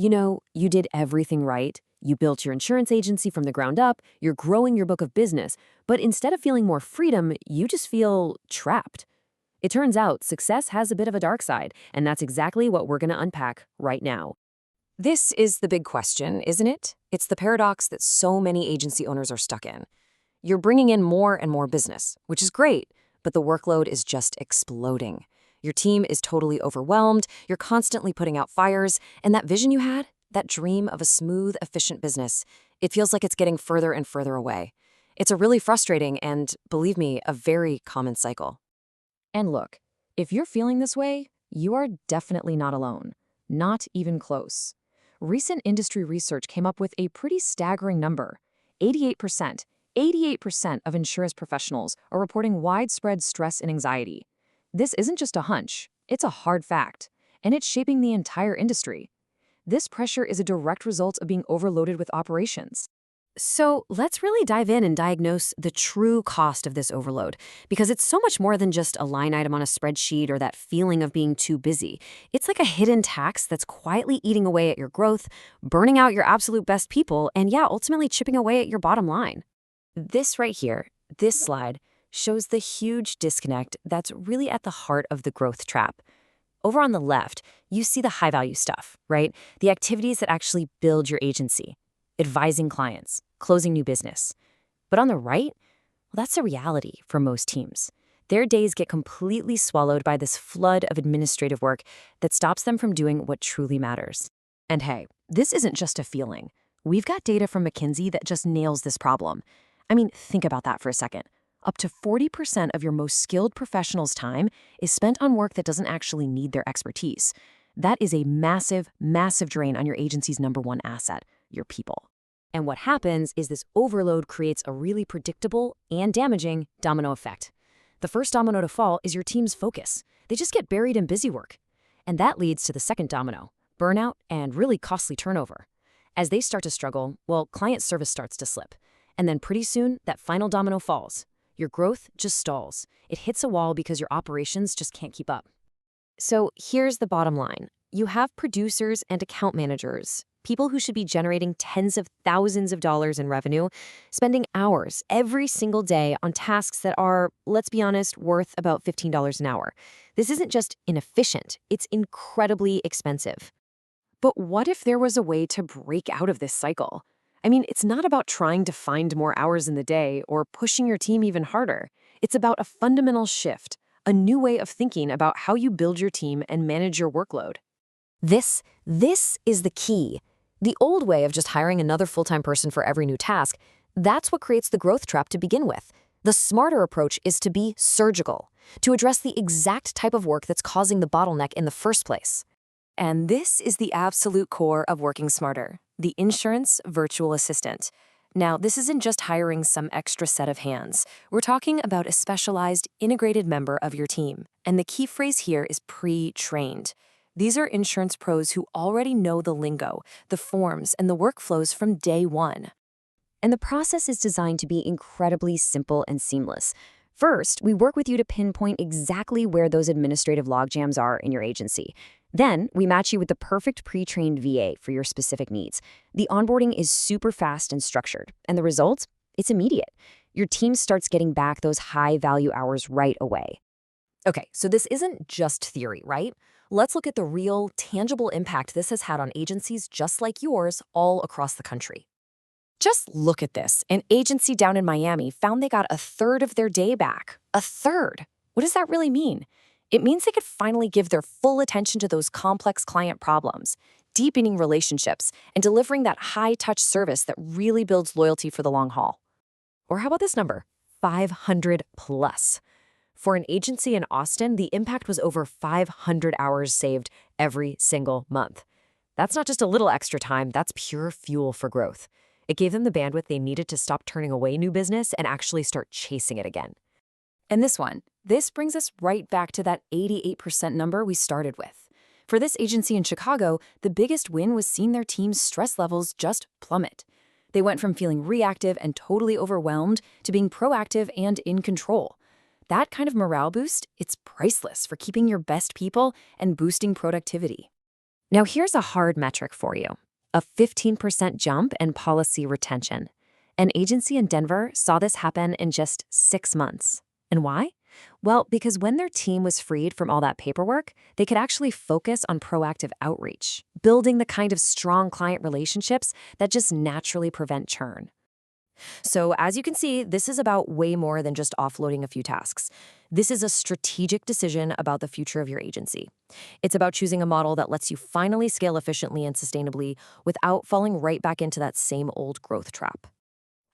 You did everything right. You built your insurance agency from the ground up, you're growing your book of business, but instead of feeling more freedom, you just feel trapped. It turns out success has a bit of a dark side, and that's exactly what we're going to unpack right now. This is the big question, isn't it? It's the paradox that so many agency owners are stuck in. You're bringing in more and more business, which is great, but the workload is just exploding. Your team is totally overwhelmed, you're constantly putting out fires, and that vision you had, that dream of a smooth, efficient business, it feels like it's getting further and further away. It's a really frustrating and, believe me, a very common cycle. And look, if you're feeling this way, you are definitely not alone. Not even close. Recent industry research came up with a pretty staggering number. 88%. 88% of insurance professionals are reporting widespread stress and anxiety. This isn't just a hunch, it's a hard fact, and it's shaping the entire industry. This pressure is a direct result of being overloaded with operations. So let's really dive in and diagnose the true cost of this overload, because it's so much more than just a line item on a spreadsheet or that feeling of being too busy. It's like a hidden tax that's quietly eating away at your growth, burning out your absolute best people, and ultimately chipping away at your bottom line. This right here, this slide, shows the huge disconnect that's really at the heart of the growth trap. Over on the left, you see the high-value stuff, right? The activities that actually build your agency. Advising clients, closing new business. But on the right, that's a reality for most teams. Their days get completely swallowed by this flood of administrative work that stops them from doing what truly matters. And hey, this isn't just a feeling. We've got data from McKinsey that just nails this problem. I mean, think about that for a second. Up to 40% of your most skilled professionals' time is spent on work that doesn't actually need their expertise. That is a massive, massive drain on your agency's number one asset, your people. And what happens is this overload creates a really predictable and damaging domino effect. The first domino to fall is your team's focus. They just get buried in busy work. And that leads to the second domino, burnout and really costly turnover. As they start to struggle, client service starts to slip. And then pretty soon, that final domino falls. Your growth just stalls. It hits a wall because your operations just can't keep up. So here's the bottom line. You have producers and account managers, people who should be generating tens of thousands of dollars in revenue, spending hours every single day on tasks that are, let's be honest, worth about $15 an hour. This isn't just inefficient, it's incredibly expensive. But what if there was a way to break out of this cycle? I mean, it's not about trying to find more hours in the day or pushing your team even harder. It's about a fundamental shift, a new way of thinking about how you build your team and manage your workload. This is the key. The old way of just hiring another full-time person for every new task, that's what creates the growth trap to begin with. The smarter approach is to be surgical, to address the exact type of work that's causing the bottleneck in the first place. And this is the absolute core of working smarter, the insurance virtual assistant. Now, this isn't just hiring some extra set of hands. We're talking about a specialized, integrated member of your team. And the key phrase here is pre-trained. These are insurance pros who already know the lingo, the forms, and the workflows from day one. And the process is designed to be incredibly simple and seamless. First, we work with you to pinpoint exactly where those administrative logjams are in your agency. Then, we match you with the perfect pre-trained VA for your specific needs. The onboarding is super fast and structured, and the result? It's immediate. Your team starts getting back those high-value hours right away. Okay, so this isn't just theory, right? Let's look at the real, tangible impact this has had on agencies just like yours all across the country. Just look at this. An agency down in Miami found they got a third of their day back. A third. What does that really mean? It means they could finally give their full attention to those complex client problems, deepening relationships, and delivering that high-touch service that really builds loyalty for the long haul. Or how about this number? 500 plus. For an agency in Austin, the impact was over 500 hours saved every single month. That's not just a little extra time, that's pure fuel for growth. It gave them the bandwidth they needed to stop turning away new business and actually start chasing it again. And this brings us right back to that 88% number we started with. For this agency in Chicago, the biggest win was seeing their team's stress levels just plummet. They went from feeling reactive and totally overwhelmed to being proactive and in control. That kind of morale boost, it's priceless for keeping your best people and boosting productivity. Now here's a hard metric for you: a 15% jump in policy retention. An agency in Denver saw this happen in just 6 months. And why? Well, because when their team was freed from all that paperwork, they could actually focus on proactive outreach, building the kind of strong client relationships that just naturally prevent churn. So, as you can see, this is about way more than just offloading a few tasks. This is a strategic decision about the future of your agency. It's about choosing a model that lets you finally scale efficiently and sustainably without falling right back into that same old growth trap.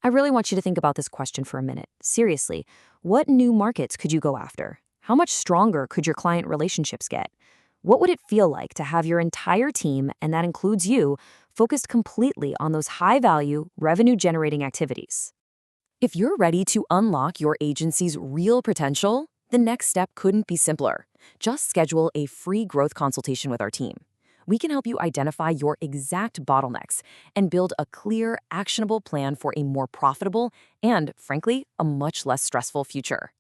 I really want you to think about this question for a minute. Seriously, what new markets could you go after? How much stronger could your client relationships get? What would it feel like to have your entire team, and that includes you, focused completely on those high-value, revenue-generating activities? If you're ready to unlock your agency's real potential, the next step couldn't be simpler. Just schedule a free growth consultation with our team. We can help you identify your exact bottlenecks and build a clear, actionable plan for a more profitable and, frankly, a much less stressful future.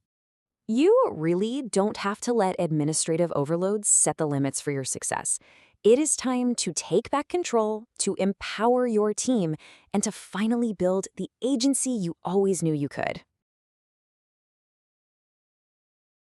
You really don't have to let administrative overloads set the limits for your success. It is time to take back control, to empower your team, and to finally build the agency you always knew you could.